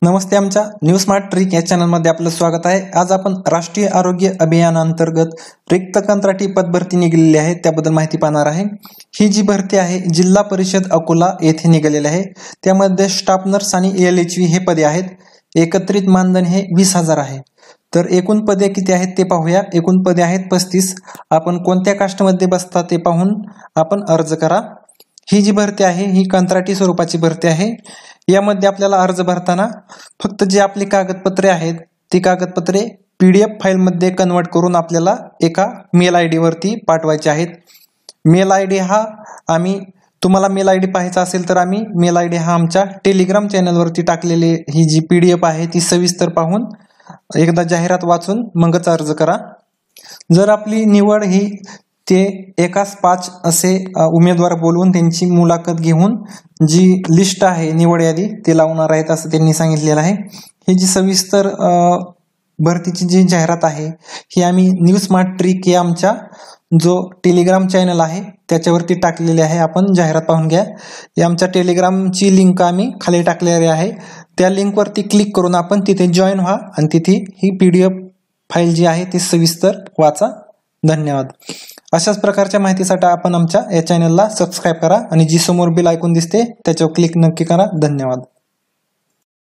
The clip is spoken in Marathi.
नमस्ते, आमच्या न्यू स्मार्ट ट्रिक या चॅनलमध्ये आपलं स्वागत आहे। आज आपण राष्ट्रीय आरोग्य अभियानांतर्गत रिक्त कंत्राटी पदभरती निघालेली आहे त्याबद्दल माहिती पाहणार आहे। ही जी भरती आहे जिल्हा परिषद अकोला येथे निघालेली आहे। त्यामध्ये स्टाफ नर्स आणि LHV हे पदे आहेत। एकत्रित मानधन हे 20,000 आहे। तर एकूण पदे किती आहेत ते पाहूया। एकूण पदे आहेत 35। आपण कोणत्या कास्टमध्ये बसता ते पाहून आपण अर्ज करा। ही जी भरती आहे ही कंत्राटी स्वरूपाची भरती आहे। यामध्ये आपल्याला अर्ज भरताना फक्त जे आपली कागदपत्रे आहेत ती कागदपत्रे PDF फाईल मध्ये कन्वर्ट करून आपल्याला एका मेल ID वरती पाठवायचे आहेत। मेल ID हा तुम्हाला मेल ID पाहायचा असेल तर मेल ID हा आमच्या टेलिग्राम चॅनल वरती टाकलेली ही जी PDF आहे ती सविस्तर पाहून एकदा जाहिरात वाचून मगच अर्ज करा। जर आपली निवड ही ते एकास 5 असे उमेदवार बोलवून त्यांची मुलाखत घेऊन जी लिस्ट आहे निवड यादी ते लावणार आहेत असं त्यांनी सांगितलेलं आहे। ही जी सविस्तर भरतीची जी जाहिरात आहे ही आम्ही न्यू स्मार्ट ट्रिक या आमच्या जो टेलिग्राम चॅनल आहे त्याच्यावरती टाकलेली आहे। आपण जाहिरात पाहून घ्या। या आमच्या टेलिग्रामची लिंक आम्ही खाली टाकलेली आहे। त्या लिंक वरती क्लिक करून आपण तिथे जॉईन व्हा आणि तिथे ही PDF फाईल जी आहे ती सविस्तर वाचा। धन्यवाद। अशाच प्रकारच्या माहितीसाठी आपण आमच्या या चॅनलला सबस्क्राइब करा आणि जी समोर बेल आयकॉन दिसते त्याच्यावर क्लिक नक्की करा। धन्यवाद।